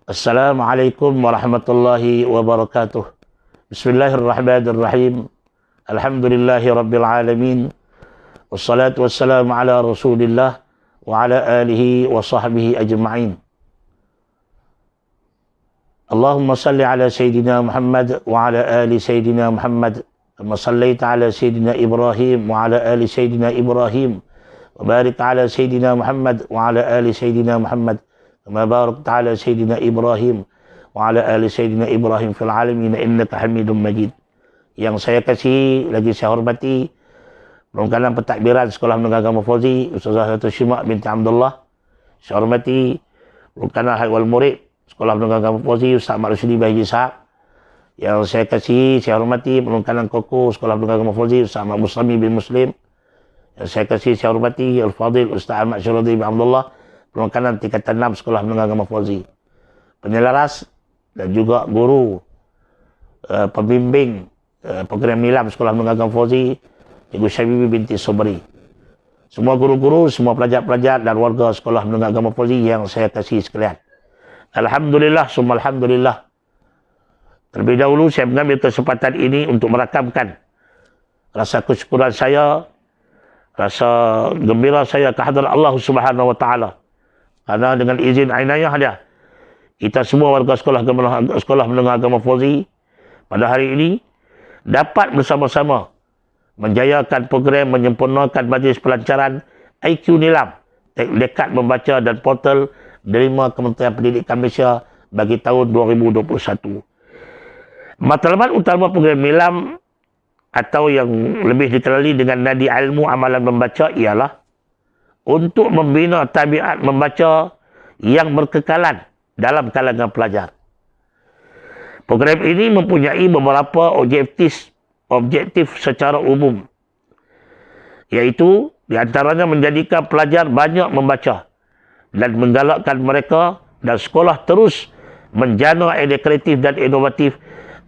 Assalamualaikum warahmatullahi wabarakatuh. Bismillahirrahmanirrahim. Alhamdulillahi rabbil alamin. Wassalatu wassalamu ala rasulillah wa ala alihi wa sahbihi ajma'in. Allahumma salli ala Sayyidina Muhammad wa ala ali Sayyidina Muhammad. Kama sallaita ala Sayyidina Ibrahim wa ala ali Sayyidina Ibrahim. Wa barik ala Sayyidina Muhammad wa ala ali Sayyidina Muhammad. Kama barakta ala Sayyidina Ibrahim wa ala ali Sayyidina Ibrahim fil alamin innaka Hamidum Majid. Yang saya kasih, lagi saya hormati Perongkanan Pentadbiran Sekolah Menengah Agama Fauzi Ustazah Dato' Syimak binti Abdullah. Saya hormati Perongkanan Haid wal Murid Sekolah Menengah Agama Fauzi Ustaz Mak Rusdi Bahiji Ishaq. Yang saya kasih, saya hormati Perongkanan Koko Sekolah Menengah Agama Fauzi Ustaz Mak Muslimi bin Muslim. Yang saya kasih, saya hormati Al-Fadhil Ustaz Ahmad Syarudi bin Abdullah Perongkanan Tingkatan 6 Sekolah Menengah Agama Fauzi. Penyelaras dan juga guru pembimbing program Nilam Sekolah Menengah Agama Fauzi Cikgu Syabibi binti Sobri. Semua guru-guru, semua pelajar-pelajar dan warga Sekolah Menengah Agama Fauzi yang saya kasih sekalian. Alhamdulillah, summa alhamdulillah. Terlebih dahulu saya mengambil kesempatan ini untuk merakamkan rasa kesyukuran saya, rasa gembira saya kehadrat Allah Subhanahu wa taala. Karena dengan izin inayah dia, kita semua warga Sekolah Menengah Agama Fauzi pada hari ini dapat bersama-sama menjayakan program menyempurnakan majlis pelancaran IQ Nilam, Dekat Membaca dan Portal Delima Kementerian Pendidikan Malaysia bagi tahun 2021. Matlamat utama program Nilam atau yang lebih dikenali dengan Nadi Ilmu Amalan Membaca ialah untuk membina tabiat membaca yang berkekalan dalam kalangan pelajar. Program ini mempunyai beberapa objektif secara umum, iaitu di antaranya menjadikan pelajar banyak membaca dan menggalakkan mereka dan sekolah terus menjana ide kreatif dan inovatif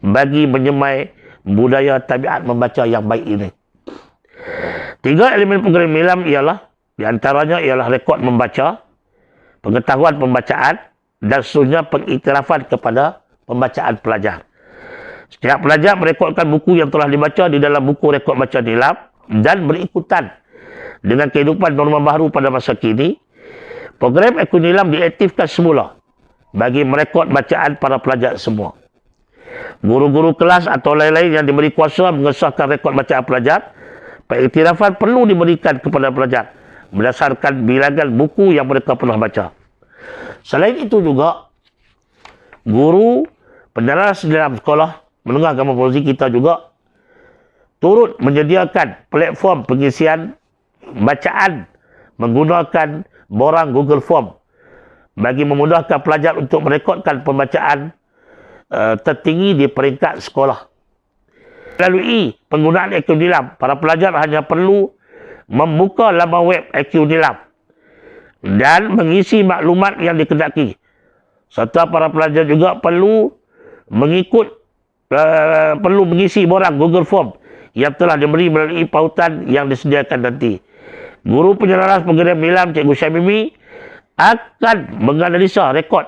bagi menyemai budaya tabiat membaca yang baik ini. 3 elemen program Nilam ialah, di antaranya ialah rekod membaca, pengetahuan pembacaan, dan seterusnya pengiktirafan kepada pembacaan pelajar. Setiap pelajar merekodkan buku yang telah dibaca di dalam buku rekod baca Nilam dan berikutan dengan kehidupan norma baru pada masa kini. Program IQ Nilam diaktifkan semula bagi merekod bacaan para pelajar semua. Guru-guru kelas atau lain-lain yang diberi kuasa mengesahkan rekod bacaan pelajar, pengiktirafan perlu diberikan kepada pelajar berdasarkan bilangan buku yang mereka pernah baca. Selain itu juga, guru penyelaras dalam Sekolah Menengah Agama Fauzi kita juga turut menyediakan platform pengisian bacaan menggunakan borang Google Form bagi memudahkan pelajar untuk merekodkan pembacaan tertinggi di peringkat sekolah. Melalui penggunaan IQ Nilam, para pelajar hanya perlu membuka laman web IQ Nilam dan mengisi maklumat yang dikehendaki. Serta para pelajar juga perlu mengisi borang Google Form yang telah diberi melalui pautan yang disediakan nanti. Guru penyelaras program Nilam Cikgu Syabibi akan menganalisa rekod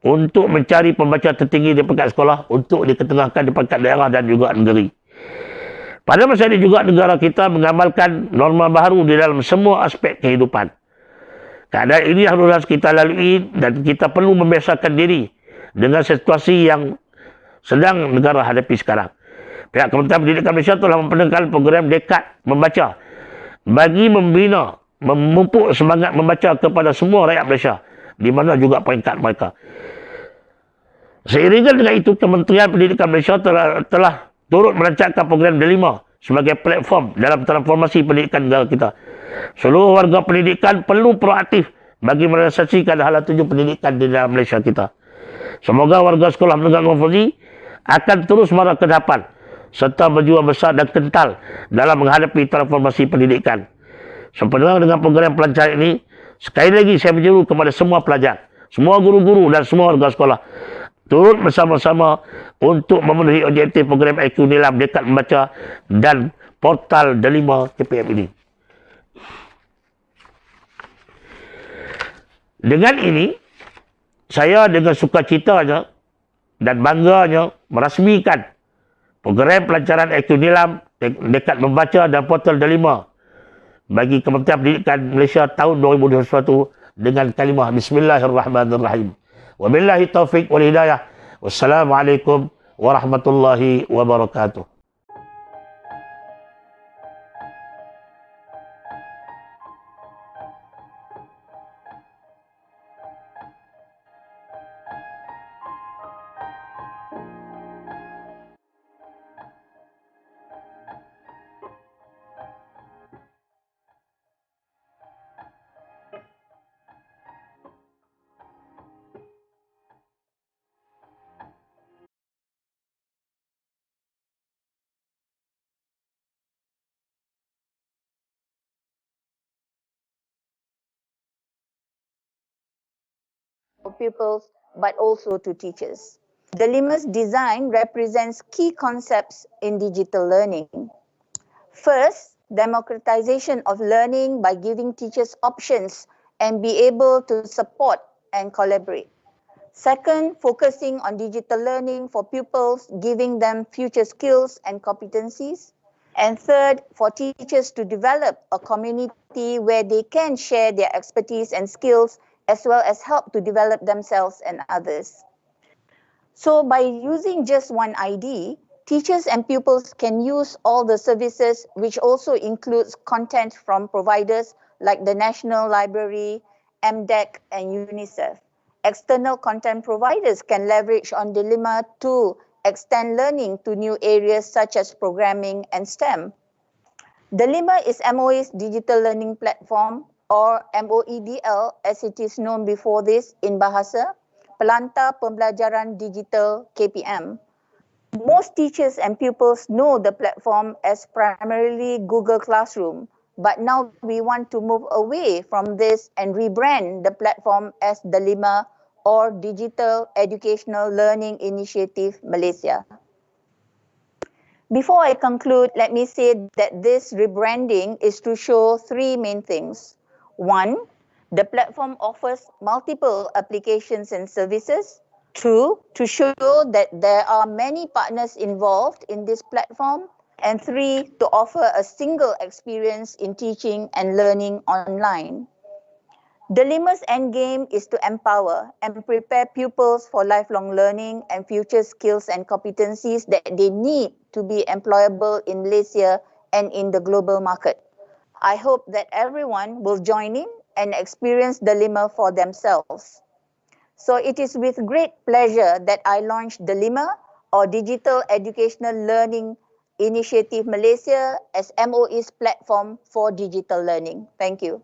untuk mencari pembaca tertinggi di peringkat sekolah untuk diketengahkan di peringkat daerah dan juga negeri. Pada masa ini juga negara kita mengamalkan norma baru di dalam semua aspek kehidupan. Keadaan ini harus kita lalui dan kita perlu membiasakan diri dengan situasi yang sedang negara hadapi sekarang. Pihak Kementerian Pendidikan Malaysia telah memperkenalkan program Dekat Membaca bagi membina, memupuk semangat membaca kepada semua rakyat Malaysia di mana juga peringkat mereka. Seiringan dengan itu, Kementerian Pendidikan Malaysia telah turut merancangkan program Delima sebagai platform dalam transformasi pendidikan negara kita. Seluruh warga pendidikan perlu proaktif bagi merealisasikan hal tujuan pendidikan di dalam Malaysia kita. Semoga warga Sekolah Menengah Agama Fauzi akan terus marah ke depan serta berjuang besar dan kental dalam menghadapi transformasi pendidikan. Sempena dengan program pelancaran ini, sekali lagi saya menyeru kepada semua pelajar, semua guru-guru dan semua warga sekolah turut bersama-sama untuk memenuhi objektif program IQ Nilam Dekat Membaca dan portal Delima KPM ini. Dengan ini, saya dengan sukacitanya dan bangganya merasmikan program pelancaran IQ Nilam dekat membaca dan portal Delima bagi Kementerian Pendidikan Malaysia tahun 2021 dengan kalimah Bismillahirrahmanirrahim. Wabillahi taufiq wal hidayah. Wassalamualaikum warahmatullahi wabarakatuh. For pupils, but also to teachers. Delima's design represents key concepts in digital learning. First, democratization of learning by giving teachers options and be able to support and collaborate. Second, focusing on digital learning for pupils, giving them future skills and competencies. And third, for teachers to develop a community where they can share their expertise and skills as well as help to develop themselves and others. So by using just one ID, teachers and pupils can use all the services, which also includes content from providers like the National Library, MDEC, and UNICEF. External content providers can leverage on Delima to extend learning to new areas such as programming and STEM. Delima is MOE's digital learning platform, or MOEDL as it is known before this in Bahasa, Pelantar Pembelajaran Digital KPM. Most teachers and pupils know the platform as primarily Google Classroom, but now we want to move away from this and rebrand the platform as Delima, or Digital Educational Learning Initiative Malaysia. Before I conclude, let me say that this rebranding is to show three main things. One, the platform offers multiple applications and services. Two, to show that there are many partners involved in this platform. And three, to offer a single experience in teaching and learning online. Delima's endgame is to empower and prepare pupils for lifelong learning and future skills and competencies that they need to be employable in Malaysia and in the global market. I hope that everyone will join in and experience Delima for themselves. So it is with great pleasure that I launched Delima, or Digital Educational Learning Initiative Malaysia, as MOE's platform for digital learning. Thank you.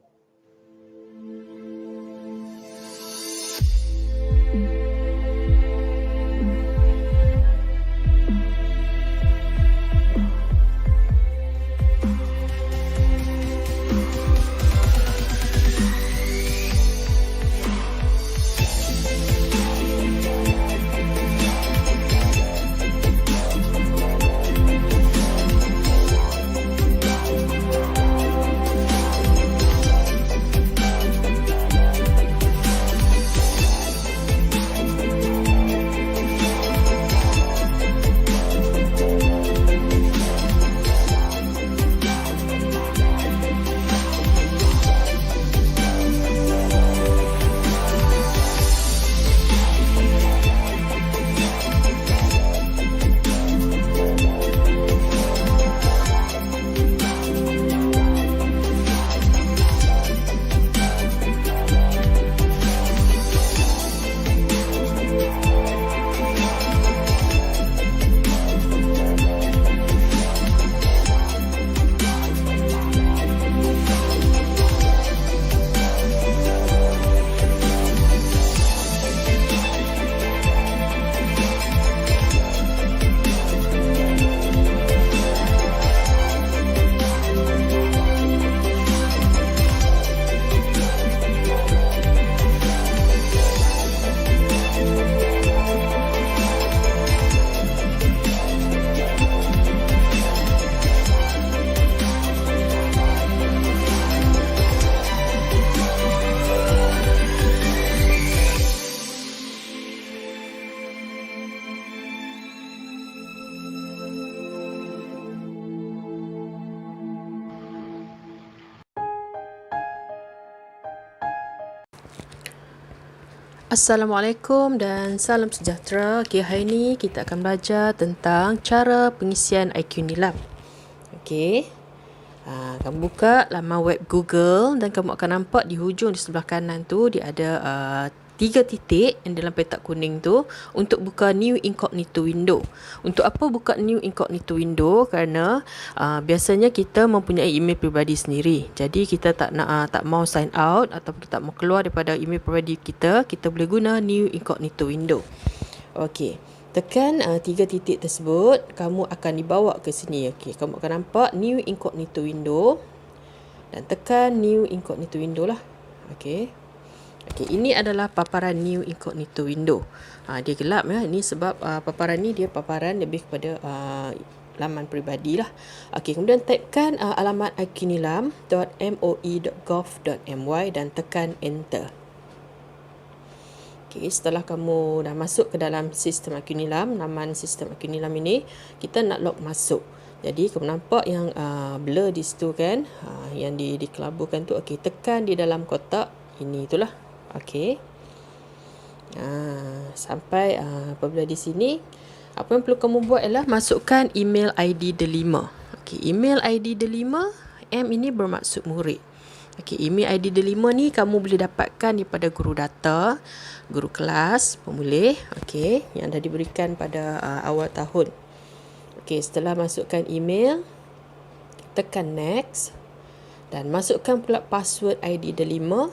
Assalamualaikum dan salam sejahtera. Okay, hari ni kita akan belajar tentang cara pengisian IQ Nilam. Okay. Kamu buka laman web Google dan kamu akan nampak di hujung di sebelah kanan tu dia ada 3 titik yang dalam petak kuning tu untuk buka new incognito window. Untuk apa buka new incognito window? Kerana biasanya kita mempunyai email peribadi sendiri. Jadi kita tak mau sign out ataupun kita tak mau keluar daripada email peribadi kita, kita boleh guna new incognito window. Okey. Tekan 3 titik tersebut, kamu akan dibawa ke sini. Okey, kamu akan nampak new incognito window dan tekan new incognito window lah. Okey. Okey, ini adalah paparan new incognito window. Dia gelap ya. Ini sebab paparan ni dia paparan lebih kepada laman peribadi lah. Okey, kemudian typekan alamat iqnilam.moi.gov.my dan tekan enter. Okay, setelah kamu dah masuk ke dalam sistem IQ Nilam, laman sistem IQ Nilam ini, kita nak log masuk. Jadi kamu nampak yang blur di situ kan, yang dikelaburkan tu. Okey, tekan di dalam kotak ini itulah. Okey. Sampai apabila di sini, apa yang perlu kamu buat ialah masukkan email ID delima. Okey, email ID delima, M ini bermaksud murid. Okey, email ID delima ni kamu boleh dapatkan daripada guru data, guru kelas, pemulih, okey, yang dah diberikan pada awal tahun. Okey, setelah masukkan email, tekan next dan masukkan pula password ID delima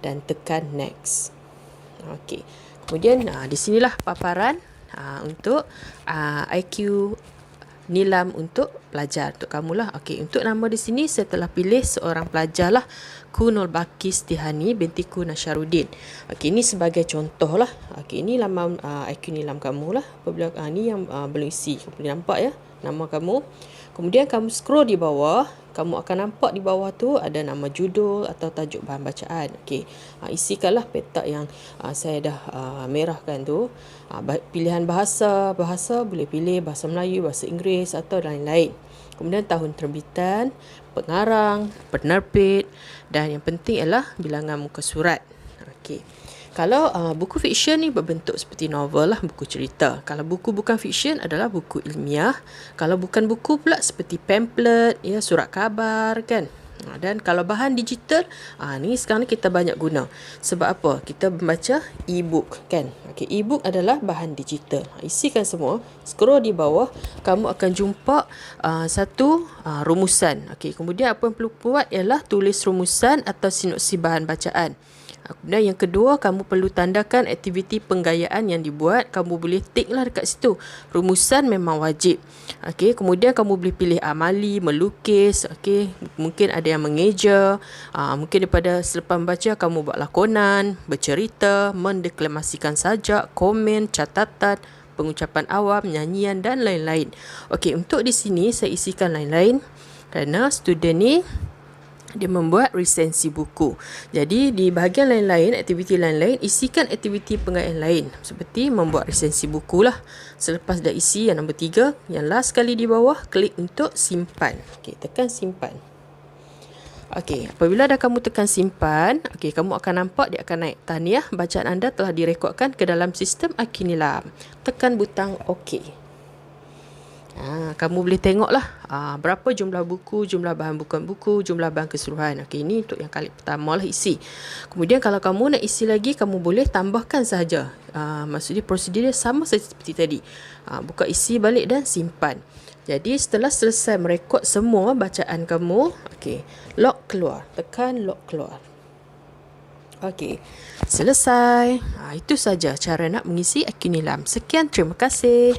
dan tekan next. Okey. Kemudian di sinilah paparan untuk IQ Nilam untuk pelajar, untuk kamulah. Okey, untuk nama di sini saya telah pilih seorang pelajar lah, Kunul Bakis Tihani binti Kun Nasharuddin. Okey, ini sebagai contoh lah. Okey, ini laman IQ Nilam kamu lah. Apabila ni yang belum isi, kamu boleh nampak ya nama kamu. Kemudian kamu scroll di bawah, kamu akan nampak di bawah tu ada nama judul atau tajuk bahan bacaan. Okey, isikanlah petak yang saya dah merahkan tu. Pilihan bahasa boleh pilih bahasa Melayu, bahasa Inggeris atau lain-lain. Kemudian tahun terbitan, pengarang, penerbit dan yang penting ialah bilangan muka surat. Okey. Kalau buku fiksyen ni berbentuk seperti novel lah, buku cerita. Kalau buku bukan fiksyen adalah buku ilmiah. Kalau bukan buku pula seperti pamphlet, ya, surat khabar kan. Dan kalau bahan digital, ni sekarang ni kita banyak guna. Sebab apa? Kita membaca e-book kan. Okey, e-book adalah bahan digital. Isikan semua, scroll di bawah, kamu akan jumpa satu rumusan. Okey, kemudian apa yang perlu buat ialah tulis rumusan atau sinopsis bahan bacaan. Kemudian yang kedua, kamu perlu tandakan aktiviti penggayaan yang dibuat. Kamu boleh tick lah dekat situ. Rumusan memang wajib. Okey, kemudian kamu boleh pilih amali, melukis. Okey, mungkin ada yang mengeja. Mungkin daripada selepas membaca kamu buat lakonan, bercerita, mendeklamasikan sajak, komen, catatan, pengucapan awam, nyanyian dan lain-lain. Okey, untuk di sini saya isikan lain-lain kerana student ni dia membuat resensi buku. Jadi di bahagian lain-lain, aktiviti lain-lain, isikan aktiviti penggayaan lain seperti membuat resensi buku lah. Selepas dah isi yang nombor 3, yang last sekali di bawah, klik untuk simpan. Okey, tekan simpan. Okey, apabila dah kamu tekan simpan, okey, kamu akan nampak dia akan naik. Tahniah, bacaan anda telah direkodkan ke dalam sistem IQ Nilam. Tekan butang OK. Kamu boleh tengoklah berapa jumlah buku, jumlah bahan bukan buku, jumlah bahan keseluruhan. Okey, ini untuk yang kali pertama lah isi. Kemudian kalau kamu nak isi lagi, kamu boleh tambahkan sahaja. Maksudnya prosedur dia sama seperti tadi. Buka, isi balik dan simpan. Jadi setelah selesai merekod semua bacaan kamu, okey, lock keluar. Tekan lock keluar. Okey, selesai. Itu saja cara nak mengisi IQ Nilam. Sekian, terima kasih.